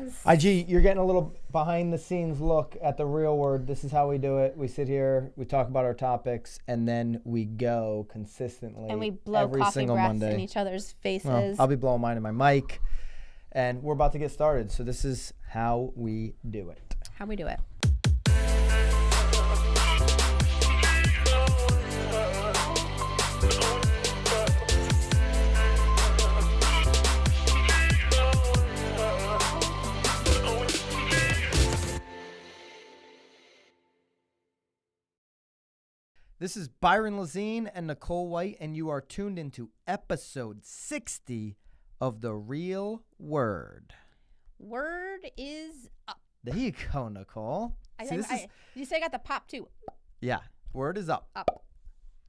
Yes. IG, you're getting a little behind the scenes look at the real word. This is how we do it. We sit here, we talk about our topics, and then we go consistently And we blow every coffee single breaths Monday in each other's faces. Well, I'll be blowing mine in my mic, and we're about to get started. So this is how we do it. How we do it. This is Byron and Nicole White, and you are tuned into episode 60 of The Real Word. Word is up. There you go, Nicole. You say I got the pop too. Yeah, word is up. Up.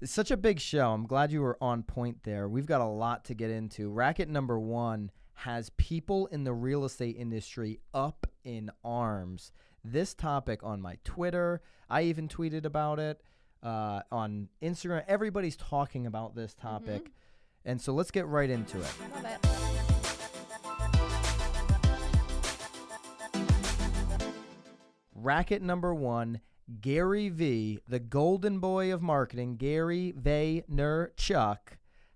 It's such a big show. I'm glad you were on point there. We've got a lot to get into. Racket number 1 has people in the real estate industry up in arms. This topic on my Twitter, I even tweeted about it. On Instagram, everybody's talking about this topic. And so let's get right into it. Love it. Racket number 1, GaryVee, the golden boy of marketing, Gary Vaynerchuk,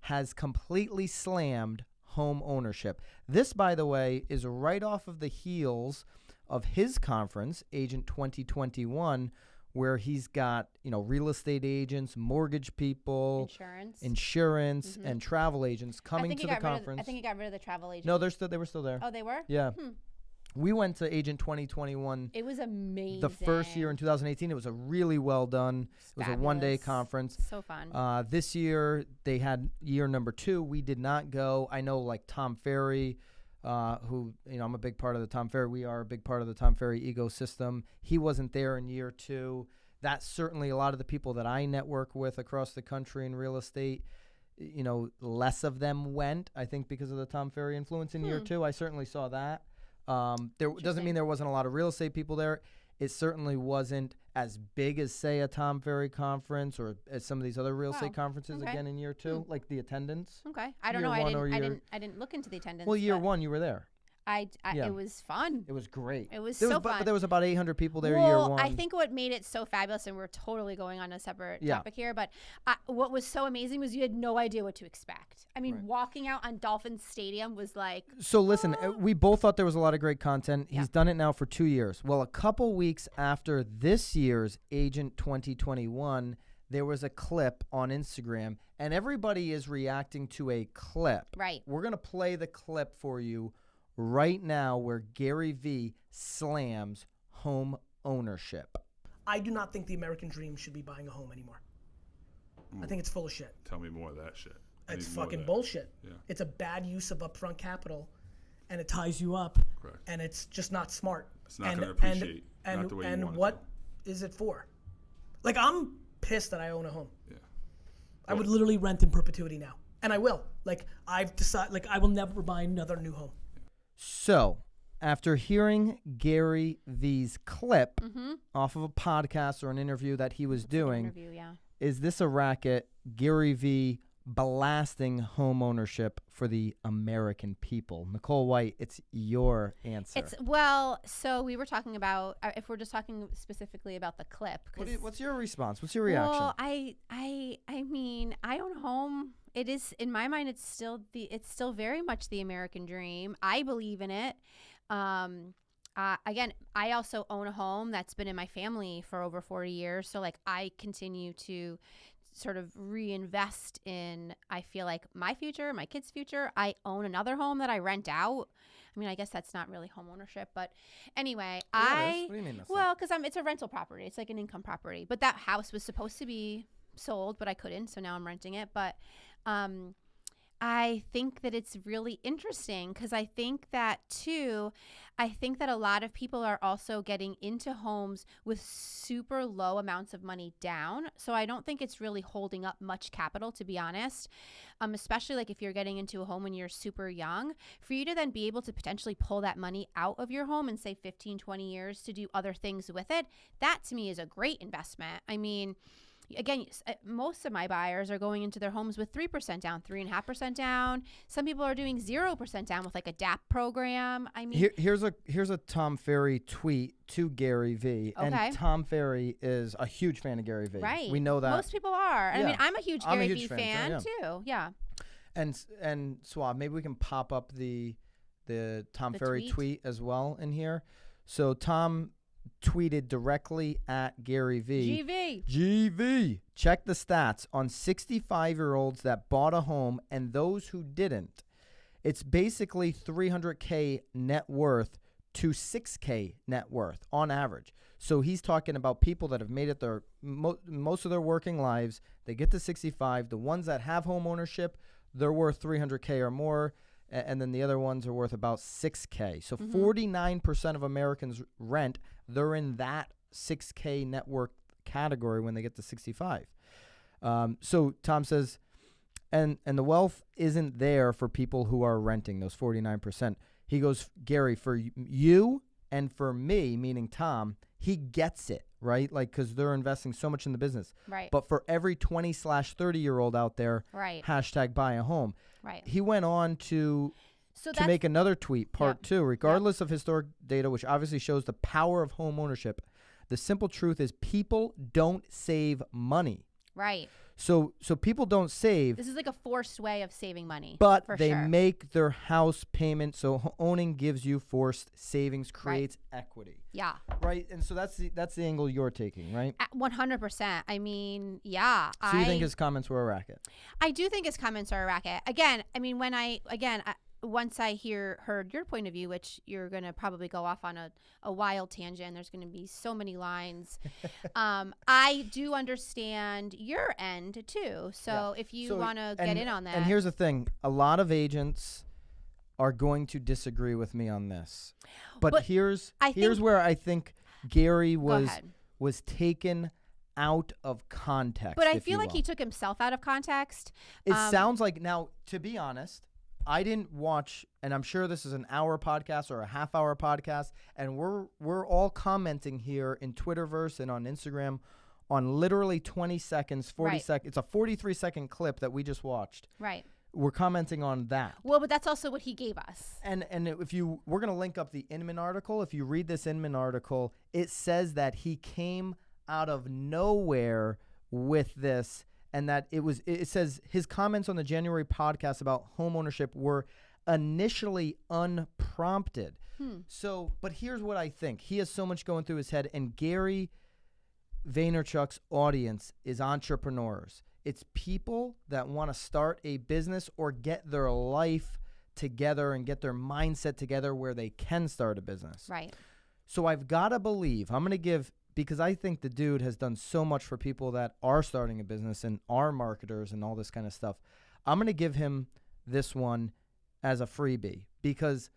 has completely slammed home ownership. This, by the way, is right off of the heels of his conference, Agent 2021, where he's got, real estate agents, mortgage people, insurance, and travel agents coming to the conference. I think he got rid of the travel agents. No, they were still there. Oh, they were? Yeah. We went to Agent 2021. It was amazing. The first year in 2018. It was a really well done. It was a one-day conference. So fun. This year, they had year number 2. We did not go. I know, like Tom Ferry, who, I'm a big part of the Tom Ferry. We are a big part of the Tom Ferry ecosystem. He wasn't there in year 2. That's certainly a lot of the people that I network with across the country in real estate. Less of them went, I think, because of the Tom Ferry influence in year 2. I certainly saw that. There doesn't mean there wasn't a lot of real estate people there. It certainly wasn't as big as, say, a Tom Ferry conference or as some of these other real estate conferences again in year 2, like the attendance. Okay, I don't know. I didn't look into the attendance. Well, year 1 you were there. It was fun. It was great. It was so fun. But there was about 800 people there year 1. I think what made it so fabulous, and we're totally going on a separate topic here, but what was so amazing was you had no idea what to expect. I mean, walking out on Dolphins Stadium was like... So listen, we both thought there was a lot of great content. He's done it now for 2 years. Well, a couple weeks after this year's Agent 2021, there was a clip on Instagram, and everybody is reacting to a clip. Right. We're going to play the clip for you right now where GaryVee slams home ownership. I do not think the American dream should be buying a home anymore. I think it's full of shit. Tell me more of that shit. It's fucking bullshit. Yeah. It's a bad use of upfront capital, and it ties you up. Correct. And it's just not smart. It's not going to appreciate and not the way you want And what is it for? Like, I'm pissed that I own a home. Yeah. I would literally rent in perpetuity now. And I will. Like, I've decided, I will never buy another new home. So, after hearing Gary V's clip off of a podcast or an interview that he was doing, is this a racket, Gary V blasting home ownership for the American people? Nicole White, it's your answer. So we were talking about, if we're just talking specifically about the clip. What's your response? What's your reaction? Well, I mean, I own a home. It is, in my mind, it's still very much the American dream. I believe in it. Again, I also own a home that's been in my family for over 40 years. So like I continue to sort of reinvest in, I feel like, my future, my kids' future. I own another home that I rent out. I mean, I guess that's not really home ownership, but anyway, what do you mean that's because it's a rental property. It's like an income property, but that house was supposed to be sold, but I couldn't. So now I'm renting it. But, I think that it's really interesting because I think that a lot of people are also getting into homes with super low amounts of money down. So I don't think it's really holding up much capital, to be honest, especially like if you're getting into a home when you're super young, for you to then be able to potentially pull that money out of your home in say 15, 20 years to do other things with it. That to me is a great investment. I mean, again, most of my buyers are going into their homes with 3% down, 3.5% down. Some people are doing 0% down with like a DAP program. I mean, here's a Tom Ferry tweet to Gary V. Okay. And Tom Ferry is a huge fan of Gary V. right. We know that. Most people are. I Yeah. mean, I'm a huge I'm a Gary huge Vee fan, fan too, too. Yeah. And Swab, maybe we can pop up the Tom The Ferry tweet? tweet as well in here. So Tom tweeted directly at Gary V. GV. GV. Check the stats on 65-year-olds that bought a home and those who didn't. It's basically $300K net worth to $6K net worth on average. So he's talking about people that have made it their most of their working lives. They get to 65. The ones that have home ownership, they're worth $300K or more. And then the other ones are worth about $6K. So 49% of Americans rent. They're in that $6K net worth category when they get to 65. So Tom says, and the wealth isn't there for people who are renting, those 49%. He goes, Gary, for you and for me, meaning Tom, he gets it, right? Like, because they're investing so much in the business. Right. But for every 20/30-year-old out there, Right. hashtag buy a home. Right. He went on to So to make another tweet, part Yep. 2, regardless of historic data, which obviously shows the power of home ownership. The simple truth is people don't save money. right. So people don't save, This is like a forced way of saving money. but for they sure. make their house payment. So owning gives you forced savings, creates equity, Yeah. right? And so that's the angle you're taking, right? 100%. I mean, yeah. So you think his comments were a racket? I do think his comments are a racket. Again, I mean, once I heard your point of view, which you're going to probably go off on a wild tangent, there's going to be so many lines. I do understand your end too. So if you want to get in on that. And here's the thing. A lot of agents are going to disagree with me on this. But here's where I think Gary Go was ahead. taken out of context. But I if feel you like will. he took himself out of context. It sounds like, now, to be honest, I didn't watch, and I'm sure this is an hour podcast or a half-hour podcast, and we're all commenting here in Twitterverse and on Instagram on literally 20 seconds, 40 Right. seconds. It's a 43-second clip that we just watched. Right. We're commenting on that. Well, but that's also what he gave us. And we're going to link up the Inman article. If you read this Inman article, it says that he came out of nowhere with this, and that it says his comments on the January podcast about home ownership were initially unprompted. So, but here's what I think. He has so much going through his head, and Gary Vaynerchuk's audience is entrepreneurs. It's people that want to start a business or get their life together and get their mindset together where they can start a business. Right. So I've got to believe, I'm going to give, because I think the dude has done so much for people that are starting a business and are marketers and all this kind of stuff. I'm going to give him this one as a freebie because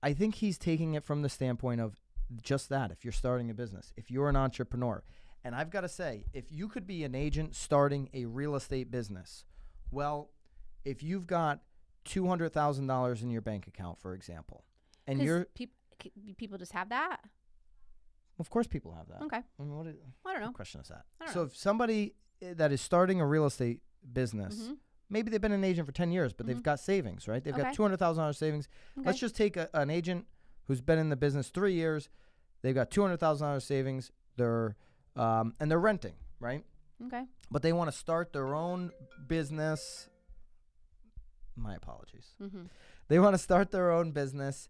I think he's taking it from the standpoint of just that. If you're starting a business, if you're an entrepreneur, and I've got to say, if you could be an agent starting a real estate business, well, if you've got $200,000 in your bank account, for example, and you're people just have that. Of course people have that. Okay. I mean, I don't know. what question is that? I don't So know. if somebody that is starting a real estate business, maybe they've been an agent for 10 years, but they've got savings, right? They've got Okay. $200,000 savings. Okay. Let's just take an agent who's been in the business 3 years. They've got $200,000 savings. They're and they're renting, right? Okay. But they want to start their own business. My apologies. They want to start their own business,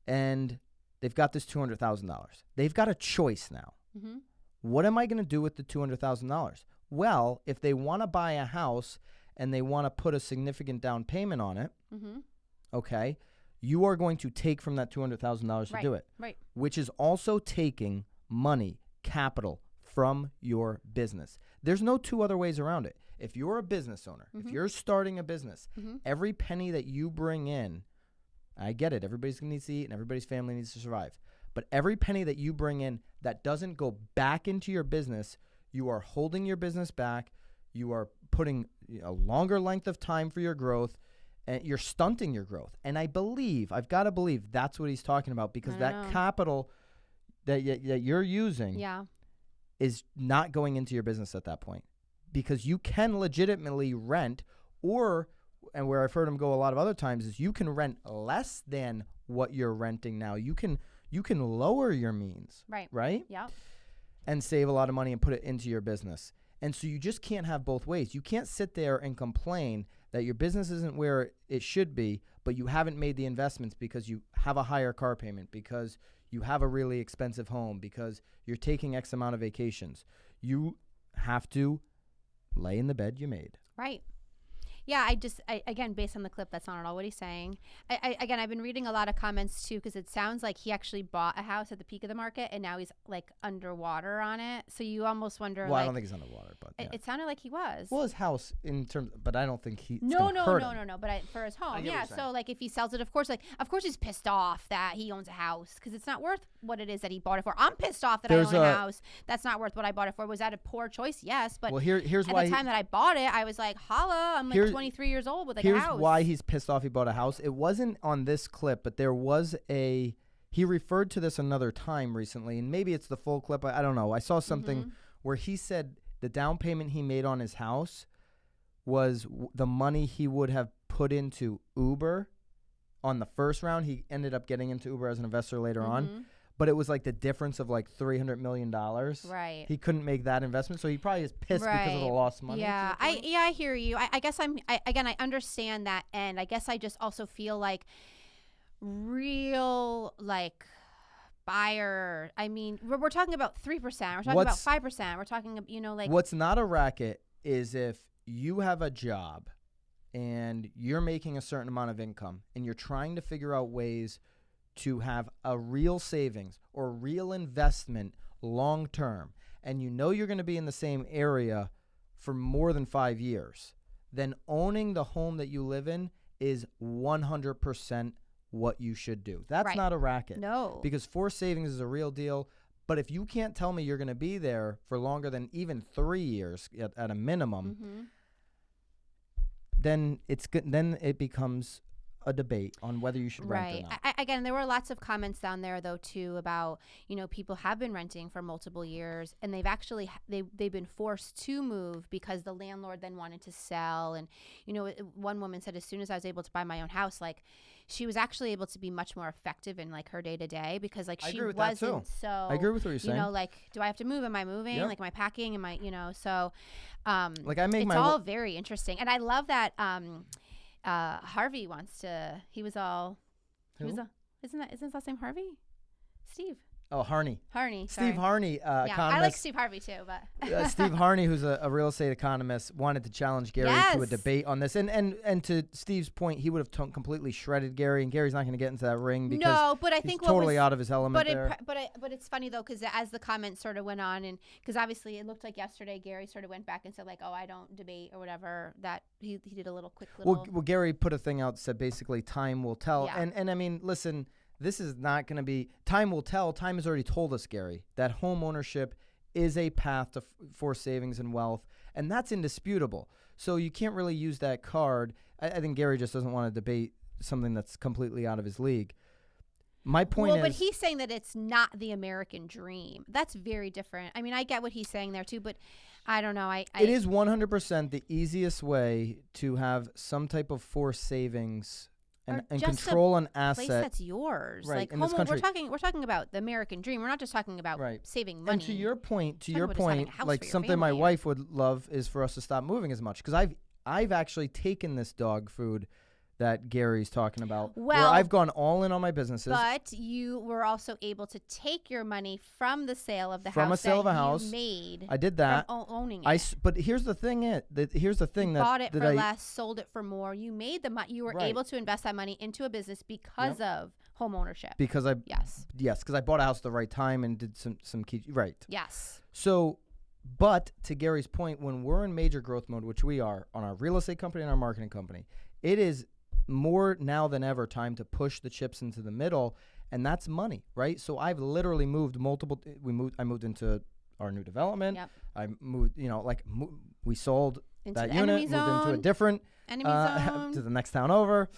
and they've got this $200,000. They've got a choice now. What am I going to do with the $200,000? Well, if they want to buy a house and they want to put a significant down payment on it, okay, you are going to take from that $200,000 to do it, Right. which is also taking money, capital from your business. There's no two other ways around it. If you're a business owner, if you're starting a business, every penny that you bring in, I get it, everybody's going to need to eat and everybody's family needs to survive. But every penny that you bring in that doesn't go back into your business, you are holding your business back. You are putting a longer length of time for your growth, and you're stunting your growth. And I've got to believe that's what he's talking about, because that capital that you're using, Yeah. is not going into your business at that point, because you can legitimately rent, and where I've heard him go a lot of other times is you can rent less than what you're renting now. You can lower your means, right? Yeah. And save a lot of money and put it into your business. And so you just can't have both ways. You can't sit there and complain that your business isn't where it should be, but you haven't made the investments because you have a higher car payment, because you have a really expensive home, because you're taking X amount of vacations. You have to lay in the bed you made. Right. Yeah, again, based on the clip, that's not at all what he's saying. Again, I've been reading a lot of comments too, because it sounds like he actually bought a house at the peak of the market and now he's like underwater on it. So you almost wonder. Well, I don't think he's underwater, but yeah. It sounded like he was. Well, his house but I don't think he. No. But for his home, yeah. So like, if he sells it, of course he's pissed off that he owns a house because it's not worth what it is that he bought it for. I'm pissed off that I own a house that's not worth what I bought it for. Was that a poor choice? Yes, but here's at why the time that I bought it, I was like, holla, I'm like 23 years old with like a house. Here's why he's pissed off he bought a house. It wasn't on this clip, but there was he referred to this another time recently, and maybe it's the full clip. I don't know. I saw something where he said the down payment he made on his house was the money he would have put into Uber on the first round. He ended up getting into Uber as an investor later on. But it was like the difference of like $300 million. Right. He couldn't make that investment, so he probably is pissed because of the lost money. Yeah, I hear you. I guess I understand that, and I guess I just also feel like real like buyer. I mean, we're talking about 3%. We're talking about 5%. We're talking, like what's not a racket is if you have a job and you're making a certain amount of income and you're trying to figure out ways to have a real savings or real investment long term, and you're going to be in the same area for more than 5 years, then owning the home that you live in is 100% what you should do. That's not a racket. No. Because forced savings is a real deal. But if you can't tell me you're going to be there for longer than even 3 years at a minimum, then it's good. Then it becomes a debate on whether you should rent or not. Again, there were lots of comments down there though too about, people have been renting for multiple years and they've actually they've been forced to move because the landlord then wanted to sell. And one woman said, as soon as I was able to buy my own house, like she was actually able to be much more effective in like her day to day, because like she wasn't so. I agree with what you're saying. Like, do I have to move? Am I moving? Yep. Like, am I packing? Am I, so like I make it's all very interesting. And I love that Harvey wants to. Isn't his last name Harvey? Steve. Oh, Harney. Steve Harney, economist. I like Steve Harvey too, but Steve Harney, who's a real estate economist, wanted to challenge Gary to a debate on this. And to Steve's point, he would have completely shredded Gary, and Gary's not going to get into that ring because but I think he's totally out of his element there. But it's funny though, because as the comments sort of went on, and because obviously it looked like yesterday Gary sort of went back and said like, oh, I don't debate or whatever. That he did a quick little. Well, Gary put a thing out, said basically time will tell. Yeah. And I mean, listen. This is not going to be – time will tell. Time has already told us, Gary, that home ownership is a path for savings and wealth, and that's indisputable. So you can't really use that card. I think Gary just doesn't want to debate something that's completely out of his league. My point is – but he's saying that it's not the American dream. That's very different. I mean, I get what he's saying there too, but I don't know. It is 100% the easiest way to have some type of forced savings – and control an asset. Place that's yours. Right, like in this country. We're talking about the American dream. We're not just talking about saving money. And to your point, like something family. my wife would love is for us to stop moving as much, because I've actually taken this dog food that Gary's talking about, where I've gone all in on my businesses. But you were also able to take your money from the sale of the house. From a sale of a house, you made. I did that. From owning it. But here's the thing. You bought it for less, sold it for more. You made the money. You were able to invest that money into a business because of home ownership. Because because I bought a house at the right time and did some key Yes. So. But to Gary's point, when we're in major growth mode, which we are on our real estate company and our marketing company, it is more now than ever time to push the chips into the middle, and that's money, right? So I've literally moved I moved into our new development. Yep. I moved, we sold into that the unit, enemy moved zone. into a different Zone. to the next town over.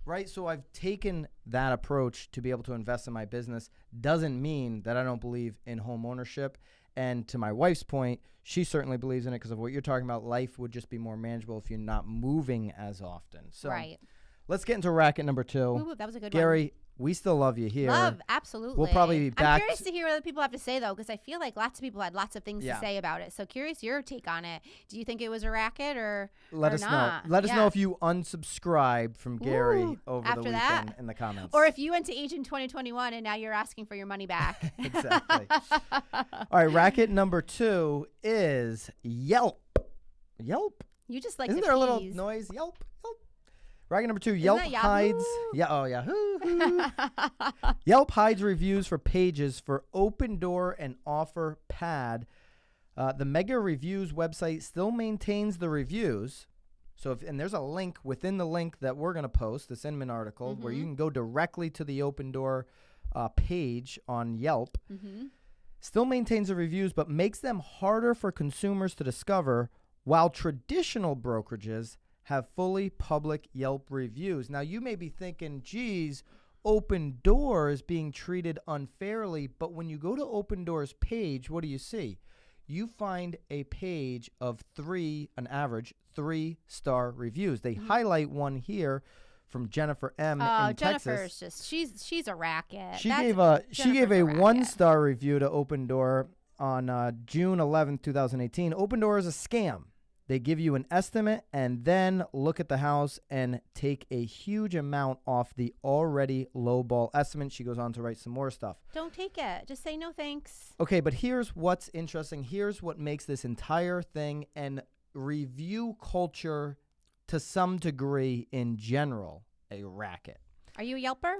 Right. So I've taken that approach to be able to invest in my business. Doesn't mean that I don't believe in home ownership. And to my wife's point, she certainly believes in it because of what you're talking about. Life would just be more manageable if you're not moving as often. So Right. let's get into racket number 2. Ooh, that was a good one. Gary, we still love you here. Love, absolutely. We'll probably be back. I'm curious to hear what other people have to say, though, because I feel like lots of people had lots of things to say about it. So curious your take on it. Do you think it was a racket or Let us not? know. Let us know if you unsubscribed from Gary over after the weekend in the comments. Or if you went to Agent 2021 and now you're asking for your money back. Exactly. All right, racket number 2 is Yelp. Yelp? You just like Isn't the there a little peas. noise? Yelp. Yelp. Racket number 2, Yelp that hides. Yahoo? Yahoo. Yelp hides reviews for pages for Open Door and Offer Pad. The Mega Reviews website still maintains the reviews. So, and there's a link within the link that we're going to post, this Inman article, where you can go directly to the Open Door page on Yelp. Still maintains the reviews, but makes them harder for consumers to discover, while traditional brokerages have fully public Yelp reviews. Now, you may be thinking, geez, Open Door is being treated unfairly, but when you go to Open Door's page, what do you see? You find a page of an average 3-star reviews. They highlight one here from Jennifer M. in Jennifer's Texas. just she's a racket. She gave a 1-star review to Open Door on June 11th, 2018. Open Door is a scam. They give you an estimate and then look at the house and take a huge amount off the already lowball estimate. She goes on to write some more stuff. Don't take it. Just say no thanks. Okay, but here's what's interesting. Here's what makes this entire thing and review culture to some degree in general a racket. Are you a Yelper?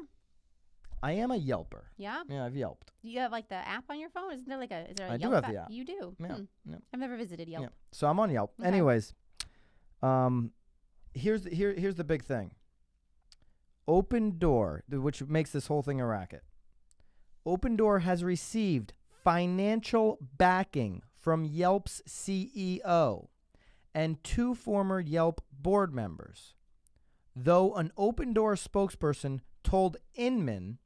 I am a Yelper. Yeah? Yeah, I've Yelped. Do you have like the app on your phone? Isn't there like is there a I do Yelp have the app? app. You do? Yeah, yeah. I've never visited Yelp. Yeah. So I'm on Yelp. Okay. Anyways, here's the big thing. Open Door, which makes this whole thing a racket. Open Door has received financial backing from Yelp's CEO and 2 former Yelp board members. Though an Open Door spokesperson told Inman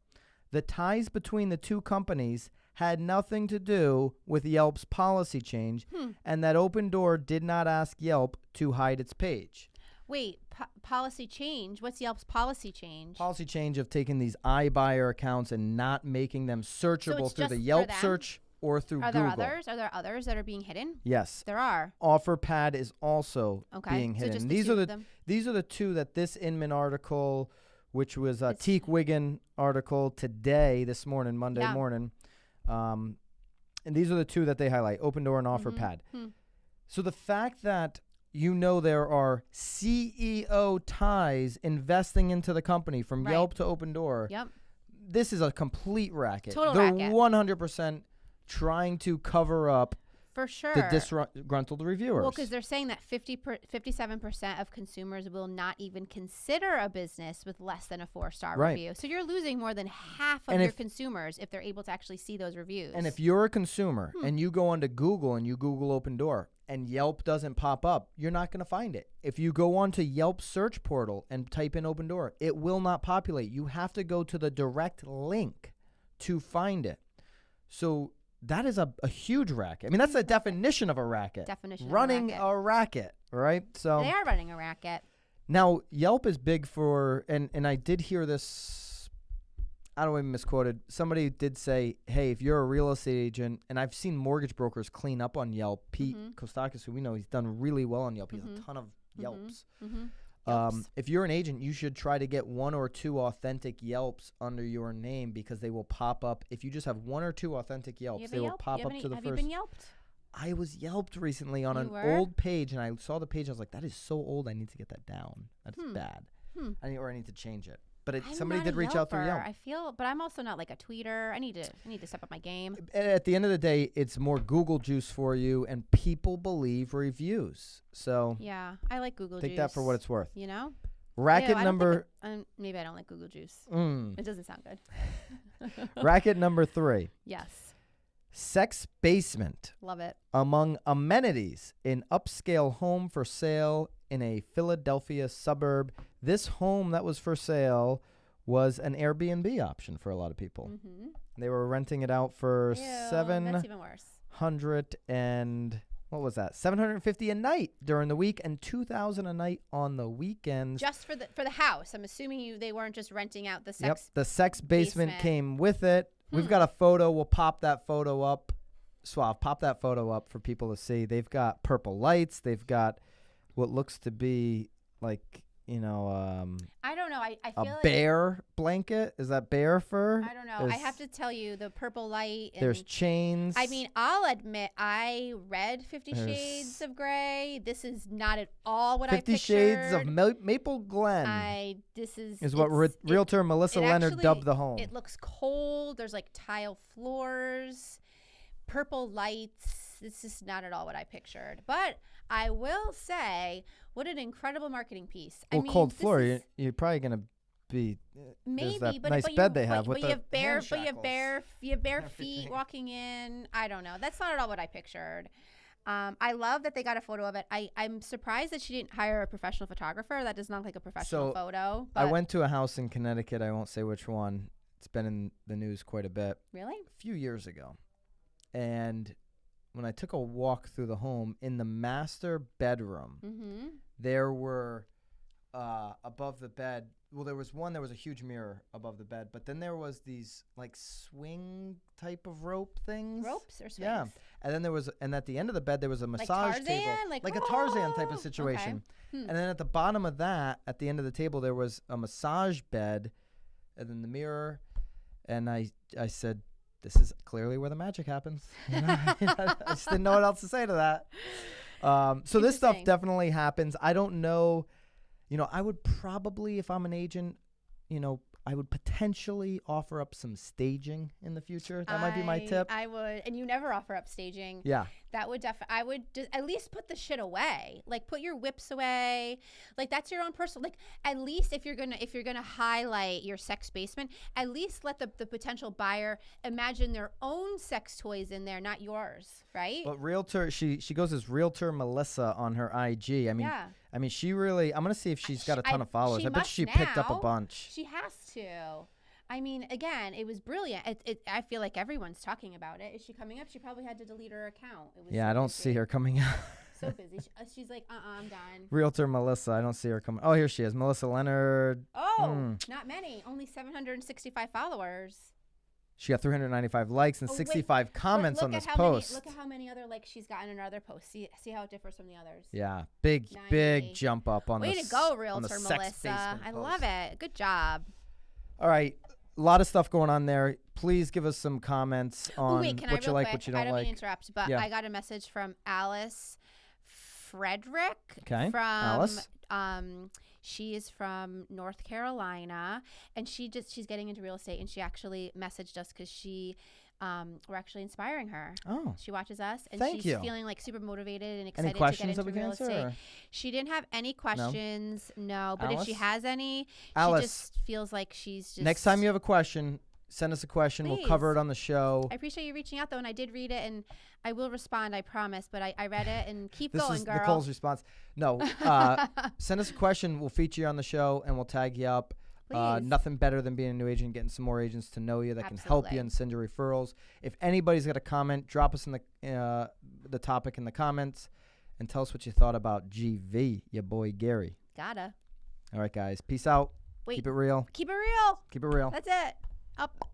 the ties between the 2 companies had nothing to do with Yelp's policy change and that Open Door did not ask Yelp to hide its page. Wait, policy change? What's Yelp's policy change? Policy change of taking these iBuyer accounts and not making them searchable through the just Yelp for them? search or through Are Google. there others? Are there others that are being hidden? Yes. There are. OfferPad is also Okay. being So hidden. just These two are of the them. these are the 2 that this Inman article, which was a Teak Wiggin article today, this morning, Monday morning. And these are the 2 that they highlight, Open Door and OfferPad. So the fact that there are CEO ties investing into the company from Yelp to Open Door. Yep. This is a complete racket. Total They're racket. 100% trying to cover up For sure. the disgruntled reviewers. Well, because they're saying that 57% of consumers will not even consider a business with less than a 4-star review. So you're losing more than half of your consumers if they're able to actually see those reviews. And if you're a consumer and you go onto Google and you Google Open Door and Yelp doesn't pop up, you're not going to find it. If you go onto Yelp search portal and type in Open Door, it will not populate. You have to go to the direct link to find it. So that is a huge racket. I mean, that's the definition of a racket. Running a racket, right? So they are running a racket. Now, Yelp is big for, and I did hear this, I don't even misquoted. Somebody did say, hey, if you're a real estate agent, and I've seen mortgage brokers clean up on Yelp. Pete Kostakis, who we know, he's done really well on Yelp. He has a ton of Yelps. If you're an agent, you should try to get 1 or 2 authentic Yelps under your name because they will pop up. If you just have 1 or 2 authentic Yelps, they will pop up to the first. Have you been Yelped? I was Yelped recently on an old page, and I saw the page. I was like, that is so old. I need to get that down. That's bad. I need to change it. But somebody did reach out through Yelp. I feel, but I'm also not like a tweeter. I need to step up my game. At the end of the day, it's more Google juice for you, and people believe reviews. So yeah, I like Google juice. Take that for what it's worth. You know, racket number. Maybe I don't like Google juice. It doesn't sound good. Racket number 3. Yes. Sex basement. Love it. Among amenities in upscale home for sale in a Philadelphia suburb. This home that was for sale was an Airbnb option for a lot of people. They were renting it out for Ew, that's even worse. 750 a night during the week and $2,000 a night on the weekends. Just for the house. I'm assuming they weren't just renting out the sex. Yep, the sex basement came with it. We've got a photo. We'll pop that photo up. Suave, pop that photo up for people to see. They've got purple lights. They've got what looks to be like, I don't know. I feel like bear blanket. Is that bear fur? I don't know. I have to tell you, the purple light. And there's chains. I mean, I'll admit, I read 50 Shades of Grey. This is not at all what I pictured. 50 Shades of Maple Glen. This is what realtor Melissa Leonard dubbed the home. It looks cold. There's like tile floors, purple lights. This is not at all what I pictured. But I will say, what an incredible marketing piece. Well, cold floor, you're probably going to be maybe, that but nice bed they have with the hand shackles. You have bare feet walking in. I don't know. That's not at all what I pictured. I love that they got a photo of it. I'm surprised that she didn't hire a professional photographer. That does not look like a professional photo. I went to a house in Connecticut. I won't say which one. It's been in the news quite a bit. Really? A few years ago. And when I took a walk through the home, in the master bedroom, there were above the bed. Well, there was a huge mirror above the bed, but then there was these like swing type of rope things. Ropes or swings? Yeah. And then and at the end of the bed, there was a massage table. Like a Tarzan type of situation. Okay. And then at the bottom of that, at the end of the table, there was a massage bed and then the mirror. And I said, this is clearly where the magic happens. I just didn't know what else to say to that. So this stuff definitely happens. I don't know. I would probably, if I'm an agent, I would potentially offer up some staging in the future. That might be my tip. I would, and you never offer up staging. Yeah. That would I would just at least put the shit away. Like put your whips away. Like that's your own personal. Like at least if you're gonna highlight your sex basement, at least let the potential buyer imagine their own sex toys in there, not yours, right? But realtor, she goes as realtor Melissa on her IG. I mean, she really. I'm gonna see if she's got a ton of followers. I bet she picked up a bunch. She has to. I mean, again, it was brilliant. I feel like everyone's talking about it. Is she coming up? She probably had to delete her account. It was I don't see her coming up. So busy. She's like, I'm done. Realtor Melissa. I don't see her coming. Oh, here she is. Melissa Leonard. Oh, not many. Only 765 followers. She got 395 likes and 65 comments on this post. Look at how many other likes she's gotten in other posts. See how it differs from the others. Yeah, big jump up on this. Way to go, Realtor Melissa. I love it. Good job. All right, a lot of stuff going on there. Please give us some comments on what you like, what you don't like. I don't mean to interrupt, but I got a message from Alice Frederick. Okay, from Alice. She is from North Carolina, and she's getting into real estate, and she actually messaged us because we're actually inspiring her. Oh, she watches us, and she's feeling like super motivated and excited to get into real estate. She didn't have any questions, no. But Alice? if she has any, Alice, she just feels like she's just. Next time you have a question, send us a question. Please. We'll cover it on the show. I appreciate you reaching out, though, and I did read it, and I will respond, I promise. But I read it, and keep going, girl. This is Nicole's response. No, send us a question. We'll feature you on the show, and we'll tag you up. Nothing better than being a new agent, getting some more agents to know you that can help you and send you referrals. If anybody's got a comment, drop us in the topic in the comments, and tell us what you thought about GV, your boy Gary. Gotta. All right, guys. Peace out. Wait. Keep it real. Keep it real. Keep it real. That's it. Up.